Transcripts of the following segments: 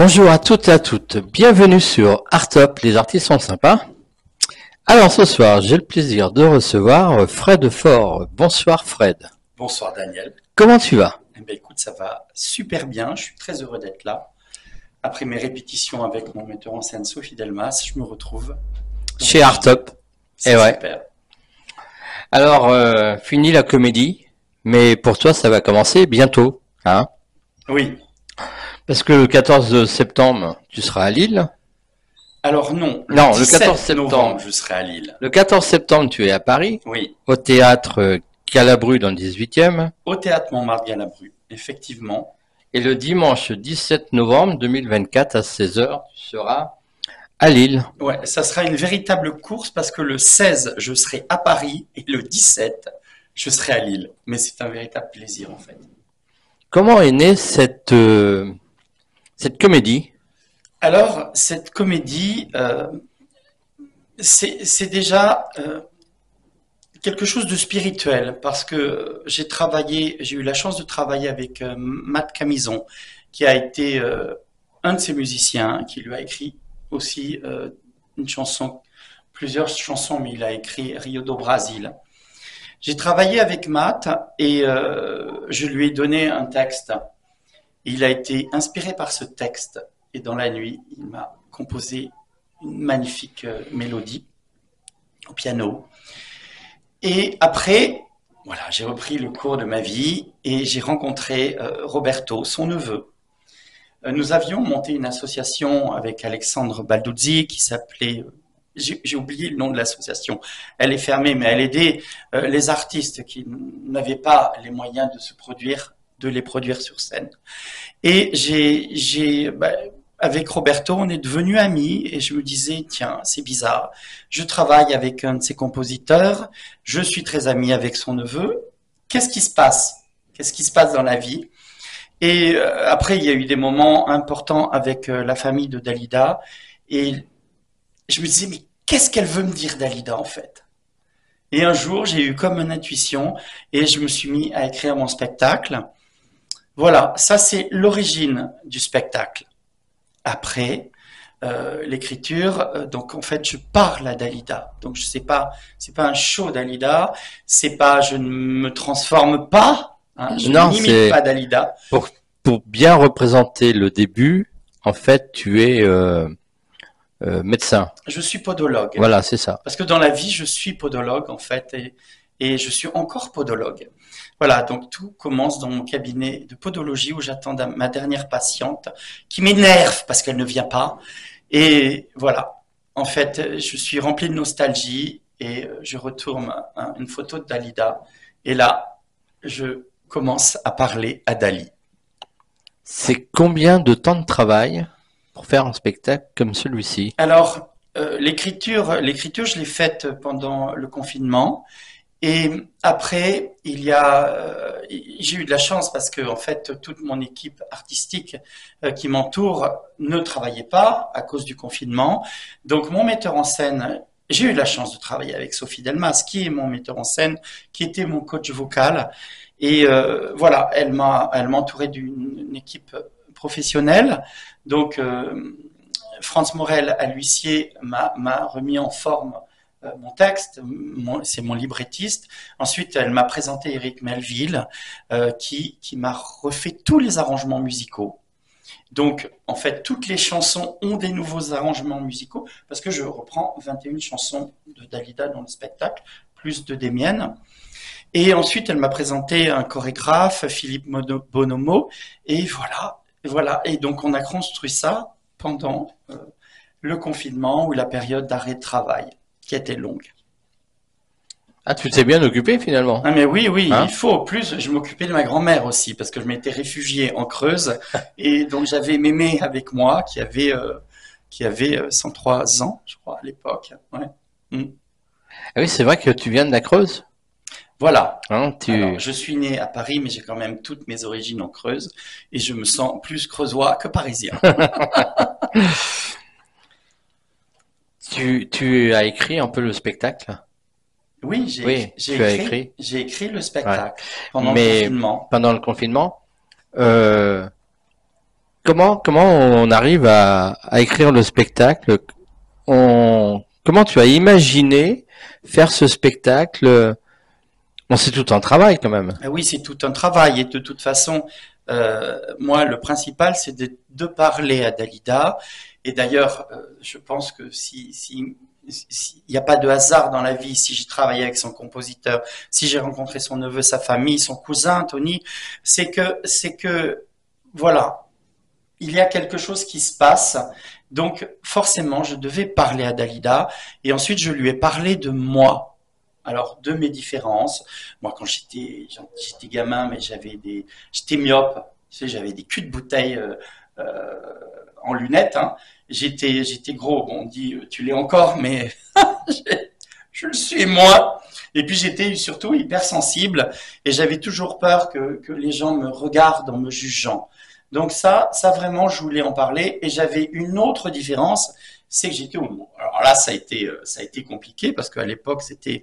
Bonjour à toutes et à toutes, bienvenue sur Artop, les artistes sont sympas. Alors ce soir, j'ai le plaisir de recevoir Fred Faure. Bonsoir Fred. Bonsoir Daniel. Comment tu vas? Eh bien, écoute, ça va super bien, je suis très heureux d'être là. Après mes répétitions avec mon metteur en scène Sophie Delmas, je me retrouve chez Artop. C'est ouais. super. Alors, fini la comédie, mais pour toi ça va commencer bientôt, hein? Oui. Parce que le 14 septembre, tu seras à Lille. Alors non, Non, le 17 14 septembre. novembre, je serai à Lille. Le 14 septembre, tu es à Paris, Oui, au théâtre Calabru dans le 18e. au théâtre Montmartre-Galabru, effectivement. Et le dimanche 17 novembre 2024 à 16h, tu seras à Lille. Ouais, ça sera une véritable course parce que le 16, je serai à Paris et le 17, je serai à Lille. Mais c'est un véritable plaisir en fait. Comment est née cette comédie? Alors, cette comédie, c'est déjà quelque chose de spirituel parce que j'ai eu la chance de travailler avec Matt Camison, qui a été un de ses musiciens, qui lui a écrit aussi une chanson, plusieurs chansons, mais il a écrit Rio do Brasil. J'ai travaillé avec Matt et je lui ai donné un texte. Il a été inspiré par ce texte et dans la nuit, il m'a composé une magnifique mélodie au piano. Et après, voilà, j'ai repris le cours de ma vie et j'ai rencontré Roberto, son neveu. Nous avions monté une association avec Alexandre Balduzzi qui s'appelait, j'ai oublié le nom de l'association, elle est fermée, mais elle aidait les artistes qui n'avaient pas les moyens de se produire, de les produire sur scène. Et avec Roberto, on est devenus amis et je me disais, tiens, c'est bizarre. Je travaille avec un de ses compositeurs, je suis très ami avec son neveu. Qu'est-ce qui se passe? Qu'est-ce qui se passe dans la vie? Et après, il y a eu des moments importants avec la famille de Dalida et je me disais, mais qu'est-ce qu'elle veut me dire, Dalida, en fait? Et un jour, j'ai eu comme une intuition et je me suis mis à écrire mon spectacle. Voilà, ça c'est l'origine du spectacle. Après, l'écriture, donc en fait, je parle à Dalida. Donc je sais pas, c'est pas un show Dalida, c'est pas, je ne me transforme pas, hein, je Non, n'imite pas Dalida. Pour bien représenter le début, en fait, tu es médecin. Je suis podologue. Voilà, c'est ça. Parce que dans la vie, je suis podologue en fait, et je suis encore podologue. Voilà, donc tout commence dans mon cabinet de podologie où j'attends ma dernière patiente qui m'énerve parce qu'elle ne vient pas. Et voilà, en fait, je suis rempli de nostalgie et je retourne une photo de Dalida. Et là, je commence à parler à Dali. C'est combien de temps de travail pour faire un spectacle comme celui-ci? Alors, l'écriture, je l'ai faite pendant le confinement. Et après, j'ai eu de la chance parce que en fait, toute mon équipe artistique qui m'entoure ne travaillait pas à cause du confinement. Donc, mon metteur en scène, j'ai eu la chance de travailler avec Sophie Delmas, qui est mon metteur en scène, qui était mon coach vocal. Et voilà, elle m'a entouré d'une équipe professionnelle. Donc, Franz Morel à l'huissier m'a remis en forme mon texte, c'est mon librettiste. Ensuite, elle m'a présenté Eric Melville, qui m'a refait tous les arrangements musicaux. Donc, en fait, toutes les chansons ont des nouveaux arrangements musicaux, parce que je reprends 21 chansons de Dalida dans le spectacle, plus de des miennes. Et ensuite, elle m'a présenté un chorégraphe, Philippe Bonomo, et voilà. Et donc, on a construit ça pendant le confinement ou la période d'arrêt de travail, qui était longue. Ah, tu t'es bien occupé finalement. Ah mais oui, Hein? il faut. Plus, je m'occupais de ma grand-mère aussi, parce que je m'étais réfugié en Creuse, et donc j'avais mémé avec moi, qui avait 103 ans, je crois, à l'époque. Ouais. Ah oui, c'est vrai que tu viens de la Creuse. Voilà. Hein, Alors, je suis né à Paris, mais j'ai quand même toutes mes origines en Creuse, et je me sens plus creusois que parisien. Tu as écrit un peu le spectacle? Oui, j'ai écrit le spectacle pendant le confinement. Pendant le confinement, comment on arrive à écrire le spectacle? Comment tu as imaginé faire ce spectacle? Bon, c'est tout un travail quand même. Ah oui, c'est tout un travail et de toute façon, moi, le principal, c'est de parler à Dalida. Et d'ailleurs, je pense que s'il n'y a pas de hasard dans la vie, si j'ai travaillé avec son compositeur, si j'ai rencontré son neveu, sa famille, son cousin, Tony, c'est que, voilà, il y a quelque chose qui se passe. Donc, forcément, je devais parler à Dalida. Et ensuite, je lui ai parlé de moi. Alors, de mes différences. Moi, quand j'étais gamin, mais j'étais myope. Tu sais, j'avais des culs de bouteille euh, en lunettes. Hein. J'étais gros. Bon, on dit, tu l'es encore, mais je le suis moins. Et puis, j'étais surtout hypersensible et j'avais toujours peur que les gens me regardent en me jugeant. Donc ça vraiment, je voulais en parler. Et j'avais une autre différence, c'est que j'étais homo. Alors là, ça a été compliqué parce qu'à l'époque, c'était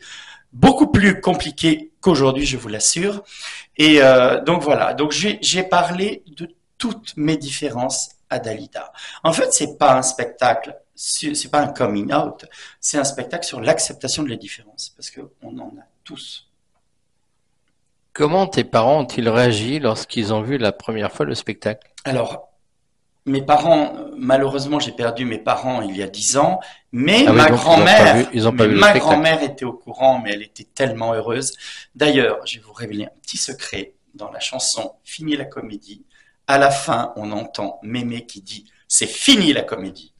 beaucoup plus compliqué qu'aujourd'hui, je vous l'assure. Et donc voilà, donc j'ai parlé de toutes mes différences à Dalida. En fait, c'est pas un spectacle, c'est pas un coming out, c'est un spectacle sur l'acceptation de la différence, parce que on en a tous. Comment tes parents ont-ils réagi lorsqu'ils ont vu la première fois le spectacle? Alors, mes parents, malheureusement, j'ai perdu mes parents il y a 10 ans, mais Ah oui, donc ils ont pas vu le ma spectacle. grand-mère était au courant, mais elle était tellement heureuse. D'ailleurs, je vais vous révéler un petit secret dans la chanson Fini la comédie. À la fin, on entend Mémé qui dit c'est fini la comédie.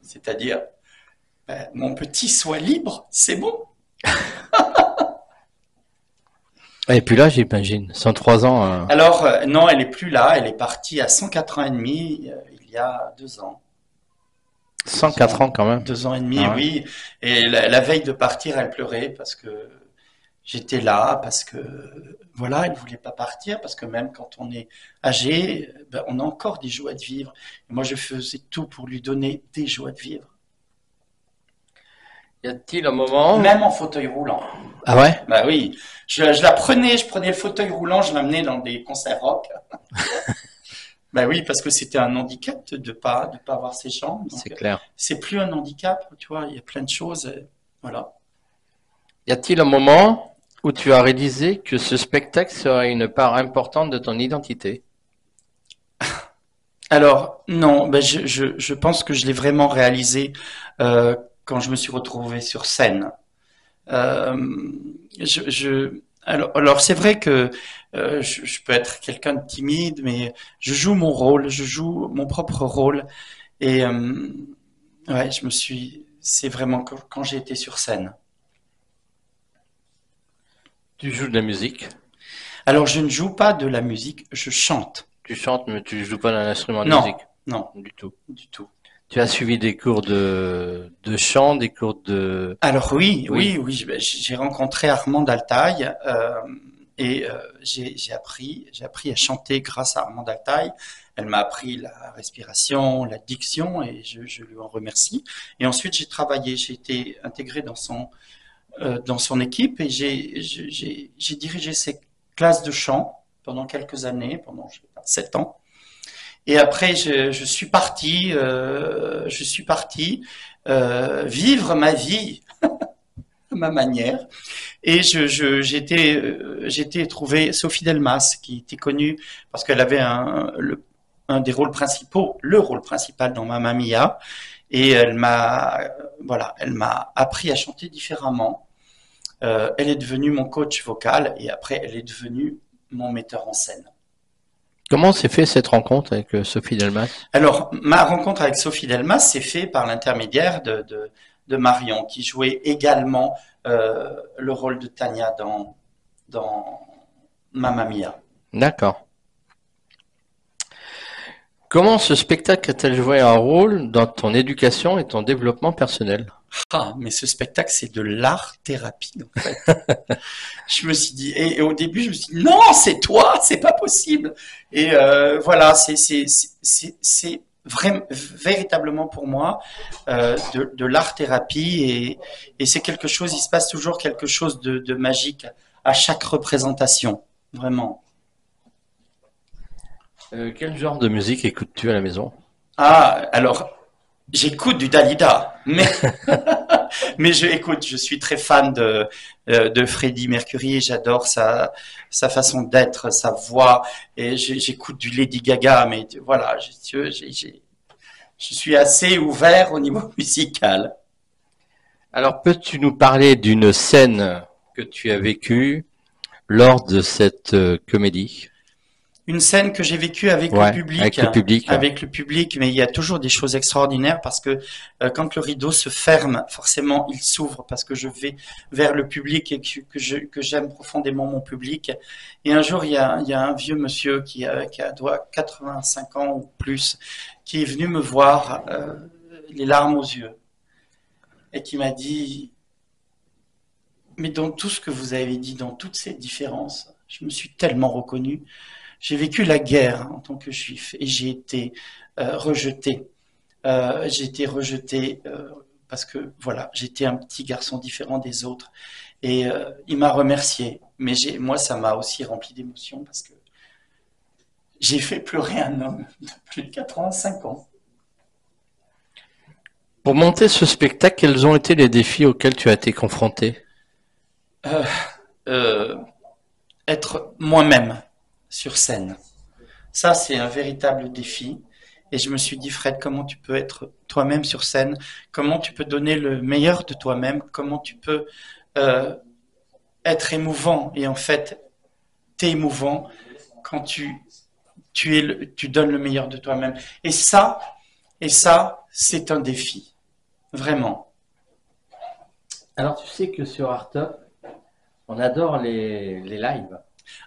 C'est-à-dire, ben, mon petit, sois libre, c'est bon. Et puis là, j'imagine, 103 ans, Alors, non, elle est plus là, elle est partie à 104 ans et demi il y a 2 ans. 104 ans quand même. 2 ans et demi, Ah ouais. oui. Et la veille de partir, elle pleurait parce que j'étais là, parce que voilà, elle voulait pas partir, parce que même quand on est âgé, ben, on a encore des joies de vivre. Et moi, je faisais tout pour lui donner des joies de vivre, Y a-t-il un moment? même en fauteuil roulant. Ah ouais? Bah oui, je la prenais, je prenais le fauteuil roulant, je l'amenais dans des concerts rock. Bah oui, parce que c'était un handicap de pas avoir ses jambes. C'est Donc, clair. c'est plus un handicap, tu vois, il y a plein de choses. Voilà. Y a-t-il un moment où tu as réalisé que ce spectacle serait une part importante de ton identité? Alors, non, ben je pense que je l'ai vraiment réalisé quand je me suis retrouvé sur scène. Euh, alors c'est vrai que je peux être quelqu'un de timide, mais je joue mon rôle, je joue mon propre rôle. Et ouais, c'est vraiment quand j'ai été sur scène. Tu joues de la musique, Alors, je ne joue pas de la musique, je chante. tu chantes, mais tu joues pas d'un instrument de Non, musique non, du tout. du tout. Tu as suivi des cours de chant, des cours de... Alors oui, Oui, oui, oui, j'ai rencontré Armand Altaï et j'ai appris à chanter grâce à Armand Altaï. Elle m'a appris la respiration, la diction et je lui en remercie. Et ensuite j'ai été intégré dans son équipe et j'ai dirigé ses classes de chant pendant quelques années, pendant je sais pas, 7 ans. Et après, je suis parti vivre ma vie à ma manière. Et j'étais trouvé Sophie Delmas, qui était connue parce qu'elle avait un des rôles principaux, le rôle principal dans Mamma Mia. Et voilà, elle m'a appris à chanter différemment. Elle est devenue mon coach vocal et après, elle est devenue mon metteur en scène. comment s'est fait cette rencontre avec Sophie Delmas? Alors, ma rencontre avec Sophie Delmas s'est faite par l'intermédiaire de Marion, qui jouait également le rôle de Tania dans Mamma Mia. D'accord. Comment ce spectacle a-t-il joué un rôle dans ton éducation et ton développement personnel? Ah, mais ce spectacle, c'est de l'art-thérapie, en fait. Je me suis dit, et au début, je me suis dit, non, c'est toi, c'est pas possible. Et voilà, c'est vraiment, véritablement pour moi de l'art-thérapie et c'est quelque chose, il se passe toujours quelque chose de magique à chaque représentation, vraiment. Quel genre de musique écoutes-tu à la maison? Ah, alors, j'écoute du Dalida, mais mais je suis très fan de Freddie Mercury. J'adore sa façon d'être, sa voix, et j'écoute du Lady Gaga. Mais voilà, je suis assez ouvert au niveau musical. Alors, peux-tu nous parler d'une scène que tu as vécue lors de cette comédie? Une scène que j'ai vécue avec le Ouais, public, avec le public. avec le public, mais il y a toujours des choses extraordinaires parce que quand le rideau se ferme, forcément il s'ouvre parce que je vais vers le public et que j'aime profondément mon public. Et un jour, il y a un vieux monsieur qui doit 85 ans ou plus, qui est venu me voir les larmes aux yeux et qui m'a dit, mais dans tout ce que vous avez dit, dans toutes ces différences, je me suis tellement reconnu. J'ai vécu la guerre en tant que juif et j'ai été rejeté. J'ai été rejeté parce que voilà, j'étais un petit garçon différent des autres. Et il m'a remercié. Mais moi, ça m'a aussi rempli d'émotions parce que j'ai fait pleurer un homme de plus de 85 ans. Pour monter ce spectacle, quels ont été les défis auxquels tu as été confronté? Euh, euh, Être moi-même sur scène. Ça, c'est un véritable défi. Et je me suis dit, Fred, comment tu peux être toi-même sur scène? Comment tu peux donner le meilleur de toi-même? Comment tu peux euh, être émouvant? Et en fait, t'es émouvant quand tu donnes le meilleur de toi-même. Et ça, c'est un défi. Vraiment. Alors, tu sais que sur Artop, on adore les lives.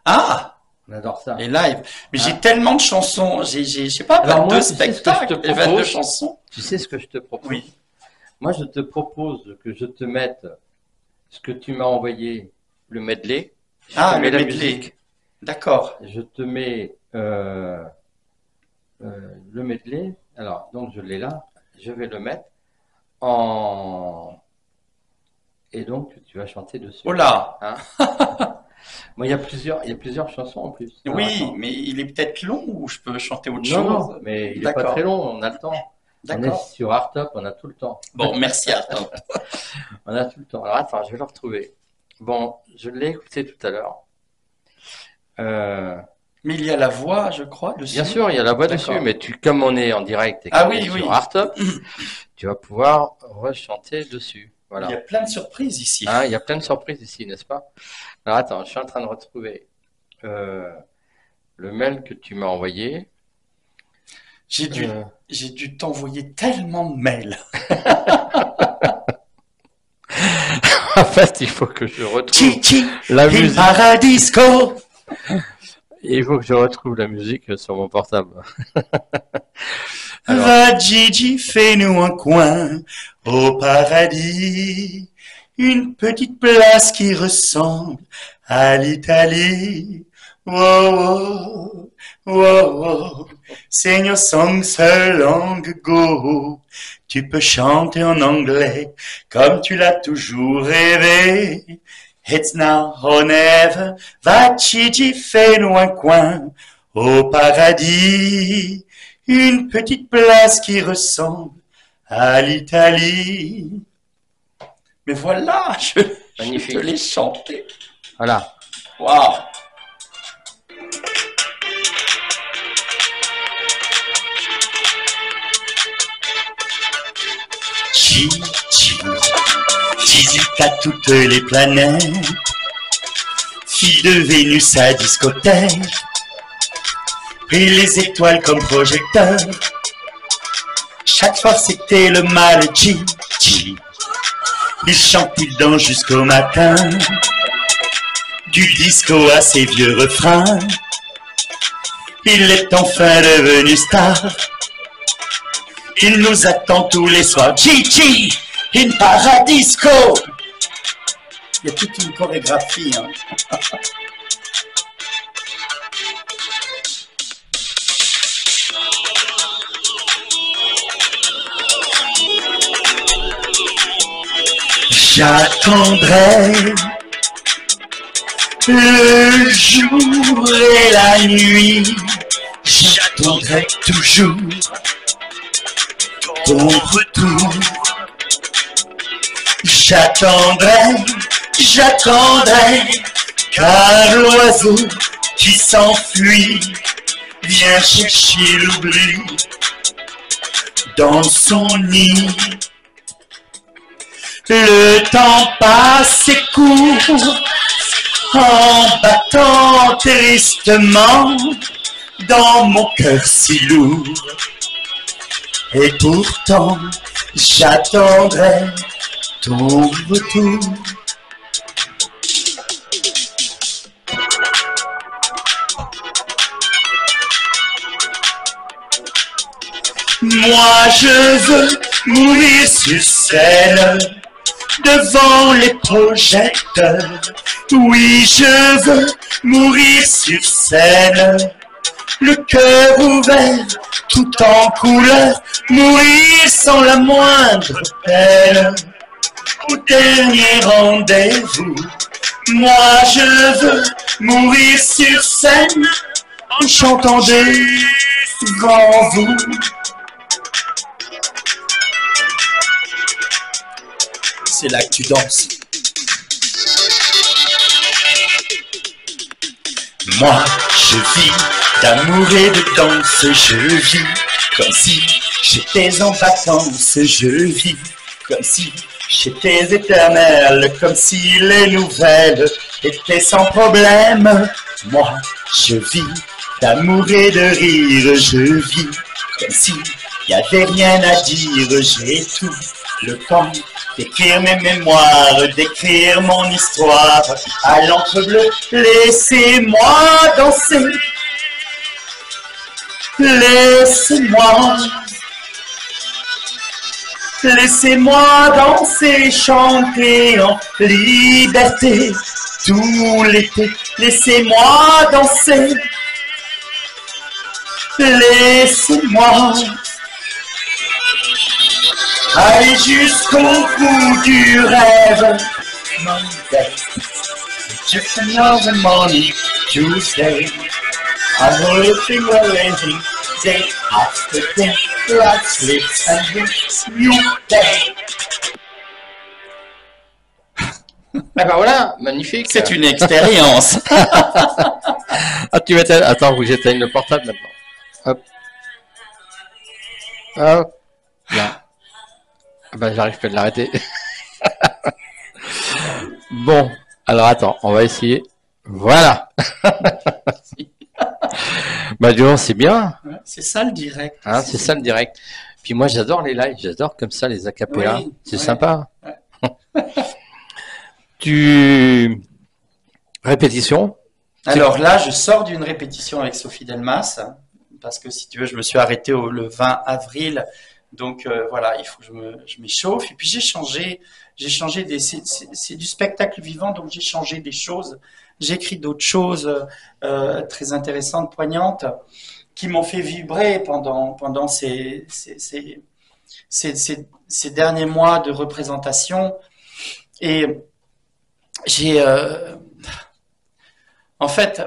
Ah! On adore ça. Les lives. Mais Ah. j'ai tellement de chansons. Je sais pas, Alors moi, 22 tu sais ce que je te spectacles et 22 propose? chansons. Tu sais ce que je te propose? Oui. Moi, je te propose que je te mette ce que tu m'as envoyé, le medley. Je Ah, te mets le la medley. musique. D'accord. Je te mets le medley. Alors, donc je l'ai là. Je vais le mettre en... Et donc, tu vas chanter dessus. Oh là! Hein? Moi, il y a plusieurs chansons en plus. Alors, Oui, attends. mais il est peut-être long ou je peux chanter autre Non, chose? non, mais il n'est pas D'accord. très long, on a le temps. On est D'accord. sur Artop, on a tout le temps. Bon, merci à toi. On a tout le temps. Alors attends, je vais le retrouver. Bon, je l'ai écouté tout à l'heure. Mais il y a la voix, je crois, dessus. Bien sûr, il y a la voix D'accord. dessus, mais comme on est en direct et Ah qu'on oui, est oui. sur Artop, tu vas pouvoir rechanter dessus. Il y a Voilà. plein de surprises ici. Hein, il y a plein de surprises ici, n'est-ce pas? Alors attends, je suis en train de retrouver le mail que tu m'as envoyé. J'ai dû, Euh, j'ai dû t'envoyer tellement de mails. En fait, il faut que je retrouve Chichi, la in musique. paradisco. Il faut que je retrouve la musique sur mon portable. Alors, Va Gigi, fais-nous un coin au paradis. Une petite place qui ressemble à l'Italie. Wow, wow, wow, wow. Sing your song so long ago. Tu peux chanter en anglais comme tu l'as toujours rêvé. It's now or never. Va Gigi, fais-nous un coin au paradis. Une petite place qui ressemble à l'Italie. Mais voilà, je magnifique. te l'ai chanté. Voilà. Waouh! Chi, visite à toutes les planètes. Fille de Vénus à discothèque. Et les étoiles comme projecteurs. Chaque fois c'était le mal, Chi. Il chante, il danse jusqu'au matin. Du disco à ses vieux refrains. Il est enfin devenu star. Il nous attend tous les soirs. Chi, in paradisco. Il y a toute une chorégraphie. Hein. J'attendrai le jour et la nuit. j'attendrai toujours ton retour. J'attendrai, j'attendrai, car l'oiseau qui s'enfuit vient chercher l'oubli dans son nid. Le temps passe et court en battant tristement dans mon cœur si lourd. Et pourtant, j'attendrai ton retour. Moi, je veux mourir sur scène devant les projecteurs. Oui, je veux mourir sur scène, le cœur ouvert, tout en couleur, mourir sans la moindre peine. Au dernier rendez-vous, moi je veux mourir sur scène en chantant devant vous. C'est là que tu danses. Moi, je vis d'amour et de danse, je vis comme si j'étais en vacances, je vis comme si j'étais éternel, comme si les nouvelles étaient sans problème. Moi, je vis d'amour et de rire, je vis comme si y avait rien à dire, j'ai tout le temps d'écrire mes mémoires, d'écrire mon histoire à l'encre bleue. Laissez-moi danser, laissez-moi, laissez-moi danser, chanter en liberté tout l'été. Laissez-moi danser, laissez-moi aller jusqu'au bout du rêve. Monday, just another morning, Tuesday, I'm looking away, day after day, life slips and it's new day. Ah bah voilà, magnifique. C'est une expérience. Ah, tu m'éteins. Attends, vous j'éteigne le portable maintenant. Hop. Hop. Là. Ah bah j'arrive pas de l'arrêter. Bon, alors attends, on va essayer. Voilà. Bah du coup, c'est bien. C'est ça le direct. Hein, c'est ça le direct. Puis moi j'adore les lives, j'adore comme ça les acapellas. Oui, c'est sympa. Ouais. Répétition. Alors là, je sors d'une répétition avec Sophie Delmas, parce que si tu veux, je me suis arrêté le 20 avril. Donc voilà, il faut que je m'échauffe. Et puis j'ai changé c'est du spectacle vivant, donc j'ai changé des choses. J'écris d'autres choses très intéressantes, poignantes, qui m'ont fait vibrer pendant ces derniers mois de représentation. Et j'ai en fait,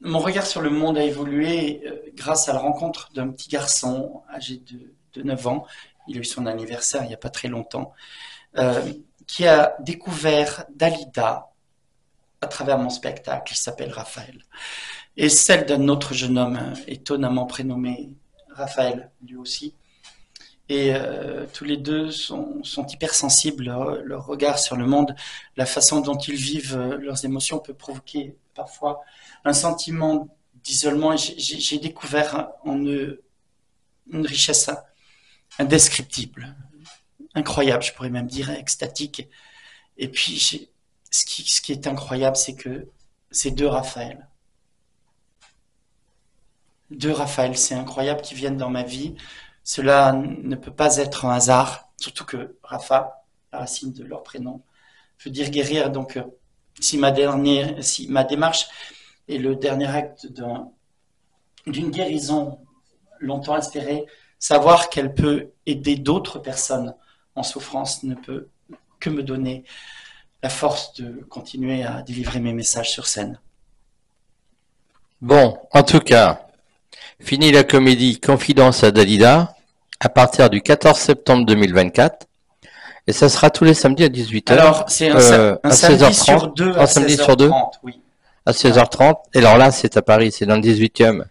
mon regard sur le monde a évolué grâce à la rencontre d'un petit garçon âgé de 9 ans. Il a eu son anniversaire il n'y a pas très longtemps, qui a découvert Dalida à travers mon spectacle. Il s'appelle Raphaël. Et celle d'un autre jeune homme étonnamment prénommé Raphaël, lui aussi. Et tous les deux sont hypersensibles. Leur regard sur le monde, la façon dont ils vivent leurs émotions peut provoquer parfois un sentiment d'isolement. J'ai découvert en eux une richesse indescriptible, incroyable, je pourrais même dire extatique. Et puis, ce qui est incroyable, c'est que ces deux Raphaël, c'est incroyable qu'ils viennent dans ma vie. Cela ne peut pas être un hasard, surtout que Rafa, la racine de leur prénom, veut dire guérir. Donc, si ma démarche est le dernier acte d'une guérison longtemps espérée, savoir qu'elle peut aider d'autres personnes en souffrance ne peut que me donner la force de continuer à délivrer mes messages sur scène. Bon, en tout cas, Fini la comédie Confidence à Dalida à partir du 14 septembre 2024. Et ça sera tous les samedis à 18h. Alors, c'est un samedi sur deux à 16h30, oui. À 16h30. Et alors là, c'est à Paris, c'est dans le 18e.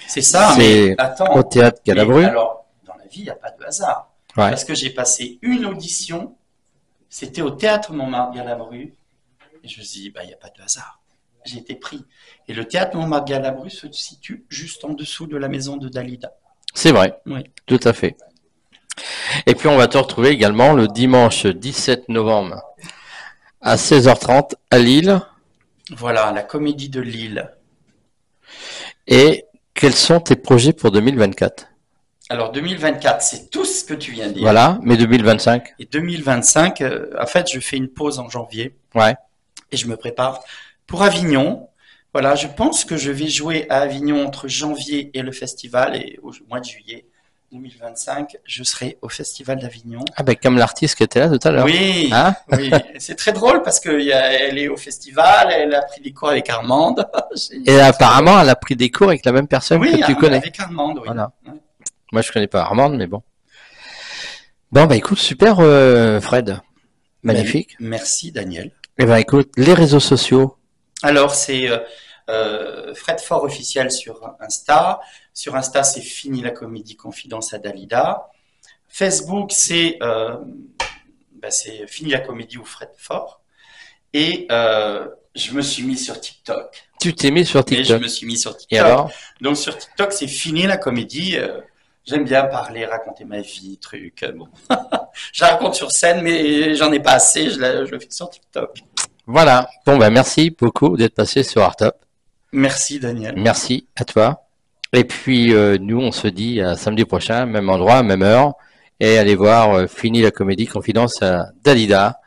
C'est ça, mais attends. Au théâtre Galabru. Alors, dans la vie, il n'y a pas de hasard. Ouais. Parce que j'ai passé une audition, c'était au théâtre Montmartre Galabru. Et je me suis dit, il n'y a pas de hasard. J'ai été pris. Et le théâtre Montmartre Galabru se situe juste en dessous de la maison de Dalida. C'est vrai, oui. Tout à fait. Et puis on va te retrouver également le dimanche 17 novembre à 16h30 à Lille. Voilà, la Comédie de Lille. Et quels sont tes projets pour 2024? Alors 2024, c'est tout ce que tu viens de dire. Voilà, mais 2025? Et 2025, en fait, je fais une pause en janvier. Ouais. Et je me prépare pour Avignon. Voilà, je pense que je vais jouer à Avignon entre janvier et le festival. Et au mois de juillet 2025, je serai au Festival d'Avignon. Ah ben comme l'artiste qui était là tout à l'heure. Oui, hein oui. C'est très drôle parce qu'elle est au festival, elle a pris des cours avec Armande. Et apparemment, elle a pris des cours avec la même personne que tu connais. Avec Armande, oui. Voilà. Ouais. Moi, je connais pas Armande, mais bon. Bon, bah écoute, super Fred. Magnifique. Merci Daniel. Eh ben écoute, les réseaux sociaux. Alors, c'est Fred Fort officiel sur Insta. Sur Insta, c'est Fini la comédie Confidence à Dalida. Facebook, c'est Fini la comédie ou Fred Fort. Et je me suis mis sur TikTok. Tu t'es mis sur TikTok? Et je me suis mis sur TikTok. Et alors? Donc sur TikTok, c'est Fini la comédie. J'aime bien parler, raconter ma vie, truc. Bon. Je la raconte sur scène, mais j'en ai pas assez. Je le fais sur TikTok. Voilà. Bon, ben merci beaucoup d'être passé sur Artop. Merci Daniel. Merci à toi. Et puis nous, on se dit à samedi prochain, même endroit, même heure, et allez voir Fini la comédie Confidence à Dalida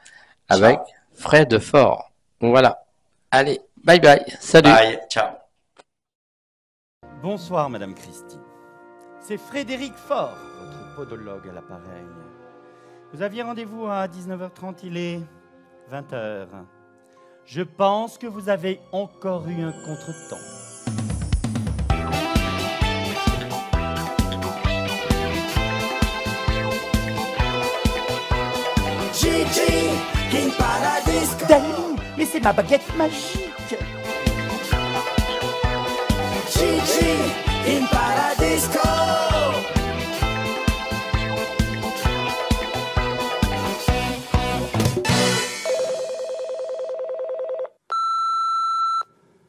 avec Fred Fort. Voilà. Allez, bye bye. Salut. Bye, ciao. Bonsoir Madame Christie. C'est Frédéric Fort, votre podologue à l'appareil. Vous aviez rendez-vous à 19h30, il est 20h. Je pense que vous avez encore eu un contretemps. Gigi, King Paradisco. Dali, mais c'est ma baguette magique. Gigi, King Paradisco.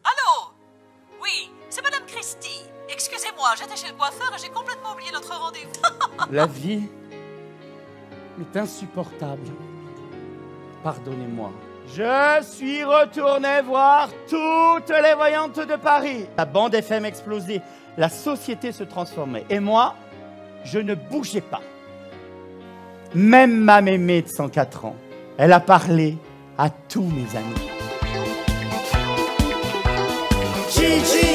Allô? Oui, c'est Madame Christie. Excusez-moi, j'étais chez le coiffeur et j'ai complètement oublié notre rendez-vous. La vie est insupportable. Pardonnez-moi. Je suis retourné voir toutes les voyantes de Paris. La bande FM explosait, la société se transformait. Et moi, je ne bougeais pas. Même ma mémé de 104 ans, elle a parlé à tous mes amis. Gigi.